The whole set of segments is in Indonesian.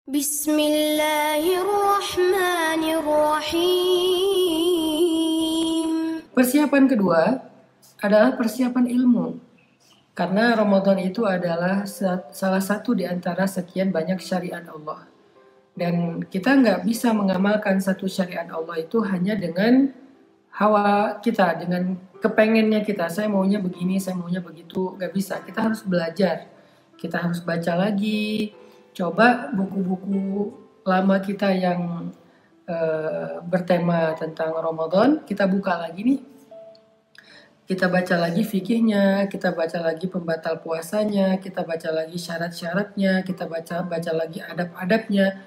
Bismillahirrahmanirrahim. Persiapan kedua adalah persiapan ilmu. Karena Ramadan itu adalah salah satu di antara sekian banyak syariat Allah. Dan kita nggak bisa mengamalkan satu syariat Allah itu hanya dengan hawa kita, dengan kepengennya kita. Saya maunya begini, saya maunya begitu. Nggak bisa, kita harus belajar. Kita harus baca lagi, coba buku-buku lama kita yang bertema tentang Ramadan, kita buka lagi nih. Kita baca lagi fikihnya, kita baca lagi pembatal puasanya, kita baca lagi syarat-syaratnya, kita baca lagi adab-adabnya,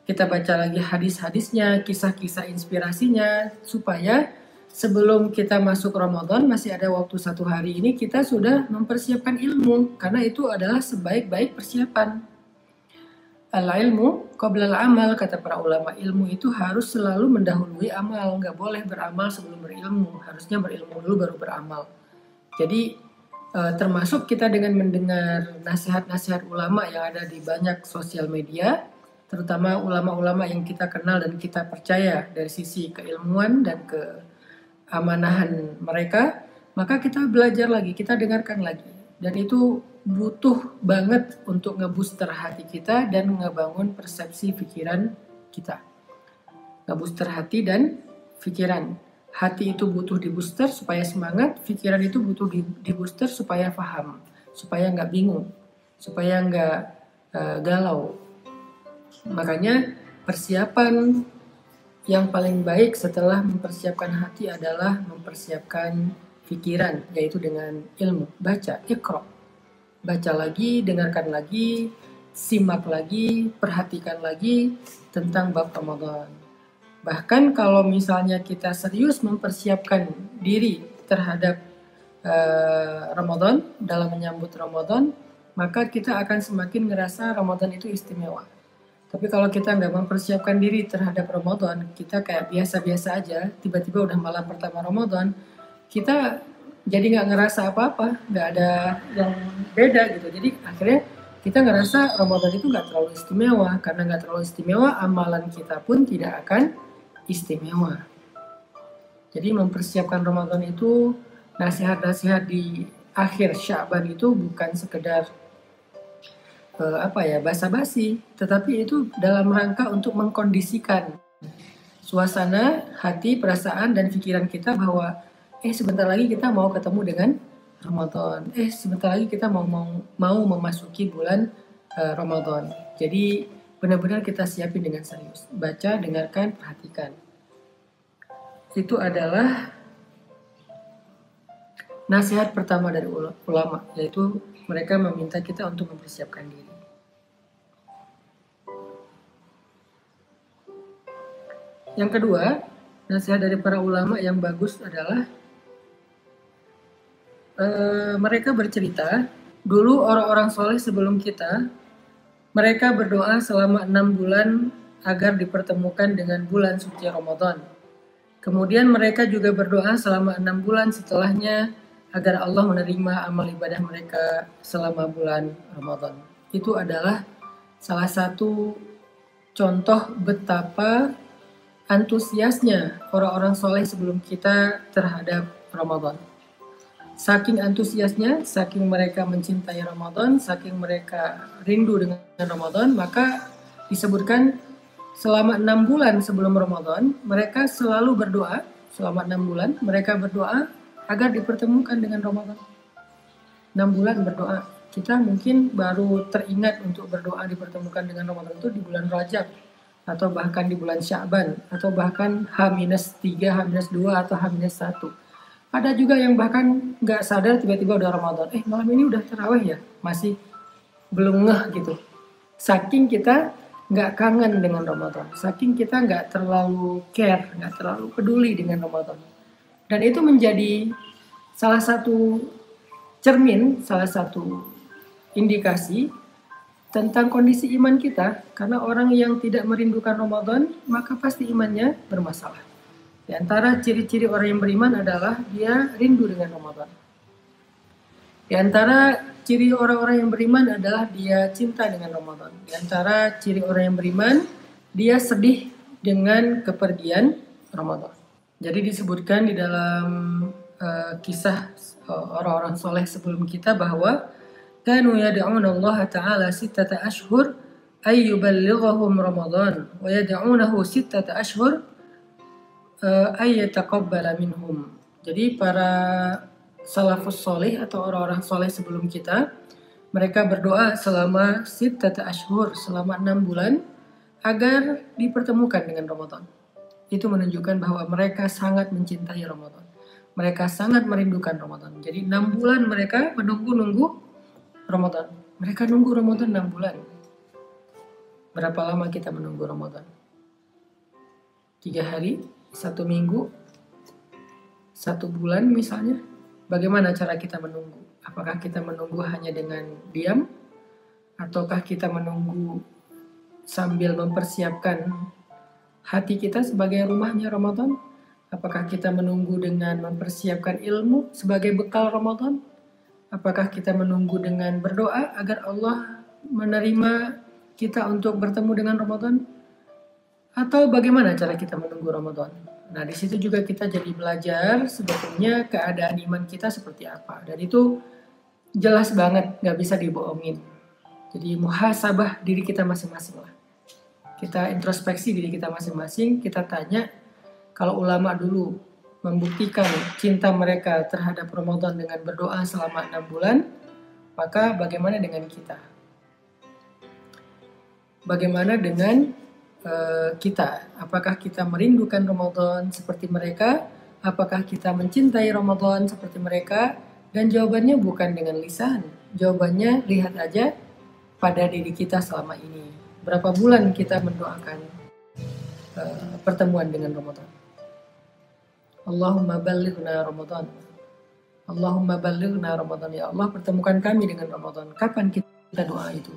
kita baca lagi hadis-hadisnya, kisah-kisah inspirasinya, supaya sebelum kita masuk Ramadan, masih ada waktu 1 hari ini, kita sudah mempersiapkan ilmu, karena itu adalah sebaik-baik persiapan. Al-ilmu qabla al-amal, kata para ulama. Ilmu itu harus selalu mendahului amal. Nggak boleh beramal sebelum berilmu. Harusnya berilmu dulu baru beramal. Jadi termasuk kita dengan mendengar nasihat-nasihat ulama yang ada di banyak sosial media, terutama ulama-ulama yang kita kenal dan kita percaya dari sisi keilmuan dan keamanahan mereka, maka kita belajar lagi, kita dengarkan lagi. Dan itu butuh banget untuk ngebooster hati kita dan ngebangun persepsi pikiran kita. Ngebooster hati dan pikiran. Hati itu butuh dibooster supaya semangat, pikiran itu butuh dibooster supaya paham, supaya nggak bingung, supaya nggak galau. Makanya persiapan yang paling baik setelah mempersiapkan hati adalah mempersiapkan pikiran, yaitu dengan ilmu. Baca, iqra. Baca lagi, dengarkan lagi, simak lagi, perhatikan lagi tentang bab Ramadan. Bahkan kalau misalnya kita serius mempersiapkan diri terhadap Ramadan, dalam menyambut Ramadan, maka kita akan semakin ngerasa Ramadan itu istimewa. Tapi kalau kita nggak mempersiapkan diri terhadap Ramadan, kita kayak biasa-biasa aja, tiba-tiba udah malam pertama Ramadan, kita jadi nggak ngerasa apa-apa, nggak ada yang beda gitu. Jadi akhirnya kita ngerasa Ramadan itu nggak terlalu istimewa. Karena nggak terlalu istimewa, amalan kita pun tidak akan istimewa. Jadi mempersiapkan Ramadan itu, nasihat-nasihat di akhir Sya'ban itu bukan sekedar basa-basi, tetapi itu dalam rangka untuk mengkondisikan suasana, hati, perasaan, dan pikiran kita bahwa sebentar lagi kita mau ketemu dengan Ramadan. Sebentar lagi kita mau memasuki bulan Ramadan. Jadi benar-benar kita siapin dengan serius. Baca, dengarkan, perhatikan. Itu adalah nasihat pertama dari ulama, yaitu mereka meminta kita untuk mempersiapkan diri. Yang kedua, nasihat dari para ulama yang bagus adalah mereka bercerita, dulu orang-orang soleh sebelum kita, mereka berdoa selama 6 bulan agar dipertemukan dengan bulan suci Ramadan. Kemudian mereka juga berdoa selama 6 bulan setelahnya agar Allah menerima amal ibadah mereka selama bulan Ramadan. Itu adalah salah satu contoh betapa antusiasnya orang-orang soleh sebelum kita terhadap Ramadan. Saking antusiasnya, saking mereka mencintai Ramadan, saking mereka rindu dengan Ramadan, maka disebutkan selama 6 bulan sebelum Ramadan, mereka selalu berdoa, selama 6 bulan, mereka berdoa agar dipertemukan dengan Ramadan. 6 bulan berdoa. Kita mungkin baru teringat untuk berdoa dipertemukan dengan Ramadan itu di bulan Rajab, atau bahkan di bulan Sya'ban, atau bahkan H-3, H-2, atau H-1. Ada juga yang bahkan nggak sadar tiba-tiba udah Ramadan. Malam ini udah tarawih ya? Masih belum ngeh gitu. Saking kita nggak kangen dengan Ramadan. Saking kita nggak terlalu care, nggak terlalu peduli dengan Ramadan. Dan itu menjadi salah satu cermin, salah satu indikasi tentang kondisi iman kita. Karena orang yang tidak merindukan Ramadan, maka pasti imannya bermasalah. Di antara ciri-ciri orang yang beriman adalah dia rindu dengan Ramadan. Di antara ciri orang-orang yang beriman adalah dia cinta dengan Ramadan. Di antara ciri orang yang beriman, dia sedih dengan kepergian Ramadan. Jadi disebutkan di dalam kisah orang-orang soleh sebelum kita bahwa kanu yad'una Allah Ta'ala sittata ashhur ay yuballighahum Ramadan wa yad'unahu sittata ashhur ay yataqabbala minhum. Jadi para salafus soleh atau orang-orang soleh sebelum kita, mereka berdoa selama sittata ashhur, selama 6 bulan agar dipertemukan dengan Ramadan. Itu menunjukkan bahwa mereka sangat mencintai Ramadan. Mereka sangat merindukan Ramadan. Jadi 6 bulan mereka menunggu-nunggu Ramadan. Mereka nunggu Ramadan 6 bulan. Berapa lama kita menunggu Ramadan? 3 hari, 1 minggu, 1 bulan misalnya. Bagaimana cara kita menunggu? Apakah kita menunggu hanya dengan diam? Ataukah kita menunggu sambil mempersiapkan hati kita sebagai rumahnya Ramadan? Apakah kita menunggu dengan mempersiapkan ilmu sebagai bekal Ramadan? Apakah kita menunggu dengan berdoa agar Allah menerima kita untuk bertemu dengan Ramadan? Atau bagaimana cara kita menunggu Ramadan? Nah, di situ juga kita jadi belajar sebetulnya keadaan iman kita seperti apa. Dan itu jelas banget, nggak bisa dibohongin. Jadi muhasabah diri kita masing-masing lah. Kita introspeksi diri kita masing-masing, kita tanya, kalau ulama dulu membuktikan cinta mereka terhadap Ramadan dengan berdoa selama 6 bulan, maka bagaimana dengan kita? Bagaimana dengan kita? Apakah kita merindukan Ramadan seperti mereka? Apakah kita mencintai Ramadan seperti mereka? Dan jawabannya bukan dengan lisan. Jawabannya lihat aja pada diri kita selama ini. Berapa bulan kita mendoakan pertemuan dengan Ramadan? Allahumma ballighna Ramadan. Allahumma ballighna Ramadan. Ya Allah, pertemukan kami dengan Ramadan. Kapan kita doa itu?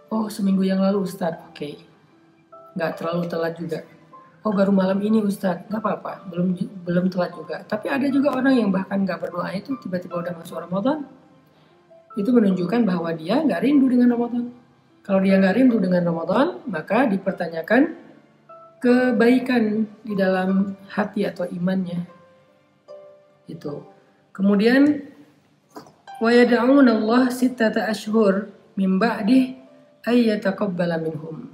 Oh, seminggu yang lalu Ustaz. Oke. Nggak terlalu telat juga. Oh, baru malam ini Ustaz. Nggak apa-apa. Belum telat juga. Tapi ada juga orang yang bahkan nggak berdoa itu tiba-tiba udah masuk Ramadan. Itu menunjukkan bahwa dia nggak rindu dengan Ramadan. Kalau dia nggak rindu dengan Ramadan, maka dipertanyakan kebaikan di dalam hati atau imannya. Itu. Kemudian wa yad'una Allah sittata ashhur min ba'dih ay yataqabbala minhum.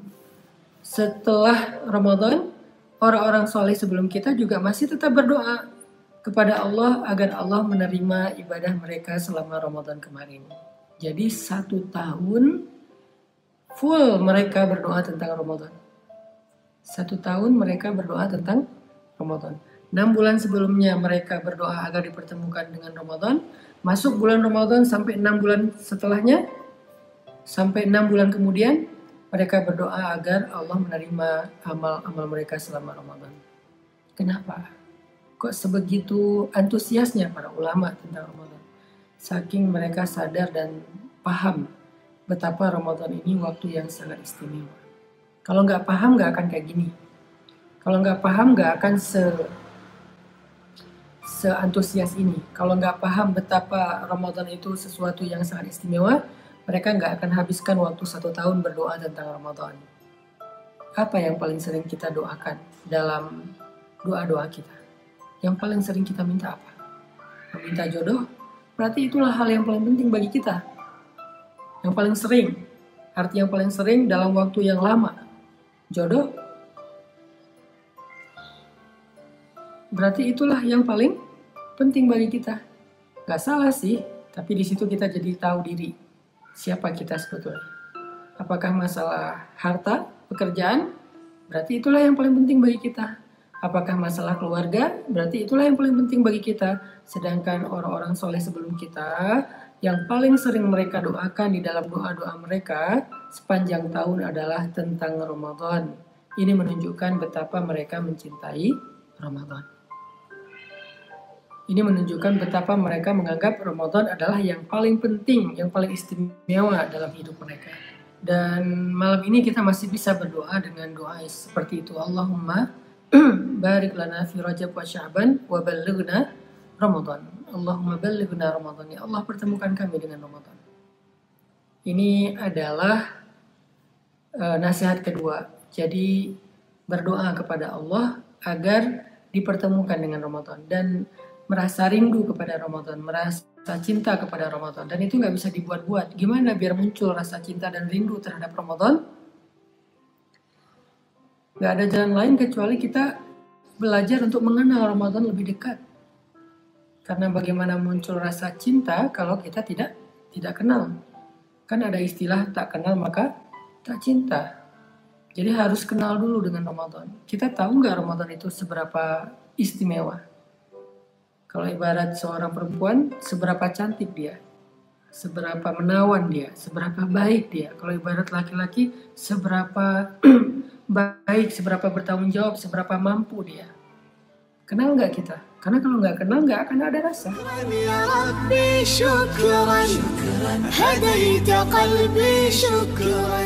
Setelah Ramadan, orang-orang soleh sebelum kita juga masih tetap berdoa kepada Allah agar Allah menerima ibadah mereka selama Ramadan kemarin. Jadi 1 tahun full mereka berdoa tentang Ramadan. 1 tahun mereka berdoa tentang Ramadan. 6 bulan sebelumnya mereka berdoa agar dipertemukan dengan Ramadan. Masuk bulan Ramadan sampai 6 bulan setelahnya, sampai 6 bulan kemudian, mereka berdoa agar Allah menerima amal-amal mereka selama Ramadan. Kenapa? Kok sebegitu antusiasnya para ulama tentang Ramadan? Saking mereka sadar dan paham betapa Ramadan ini waktu yang sangat istimewa. Kalau nggak paham nggak akan kayak gini. Kalau nggak paham nggak akan seantusias ini. Kalau nggak paham betapa Ramadan itu sesuatu yang sangat istimewa, mereka nggak akan habiskan waktu 1 tahun berdoa tentang Ramadan. Apa yang paling sering kita doakan dalam doa-doa kita? Yang paling sering kita minta apa? Meminta jodoh? Berarti itulah hal yang paling penting bagi kita. Yang paling sering. Arti yang paling sering dalam waktu yang lama. Jodoh? Berarti itulah yang paling penting bagi kita. Gak salah sih, tapi di situ kita jadi tahu diri. Siapa kita sebetulnya? Apakah masalah harta, pekerjaan? Berarti itulah yang paling penting bagi kita. Apakah masalah keluarga? Berarti itulah yang paling penting bagi kita. Sedangkan orang-orang soleh sebelum kita, yang paling sering mereka doakan di dalam doa-doa mereka sepanjang tahun adalah tentang Ramadan. Ini menunjukkan betapa mereka mencintai Ramadan. Ini menunjukkan betapa mereka menganggap Ramadan adalah yang paling penting, yang paling istimewa dalam hidup mereka. Dan malam ini kita masih bisa berdoa dengan doa seperti itu. Allahumma barik lana fi Rajab wa Sya'ban wa ballighna Ramadan. Allahumma ballighna Ramadan. Ya Allah, pertemukan kami dengan Ramadan. Ini adalah nasihat kedua. Jadi berdoa kepada Allah agar dipertemukan dengan Ramadan dan merasa rindu kepada Ramadan, merasa cinta kepada Ramadan. Dan itu nggak bisa dibuat-buat. Gimana biar muncul rasa cinta dan rindu terhadap Ramadan? Nggak ada jalan lain kecuali kita belajar untuk mengenal Ramadan lebih dekat. Karena bagaimana muncul rasa cinta kalau kita tidak kenal. Kan ada istilah tak kenal maka tak cinta. Jadi harus kenal dulu dengan Ramadan. Kita tahu nggak Ramadan itu seberapa istimewa? Kalau ibarat seorang perempuan, seberapa cantik dia, seberapa menawan dia, seberapa baik dia. Kalau ibarat laki-laki, seberapa baik, seberapa bertanggung jawab, seberapa mampu dia. Kenal nggak kita? Karena kalau nggak kenal nggak akan ada rasa. يا ربي شكرا هديت قلبي شكرا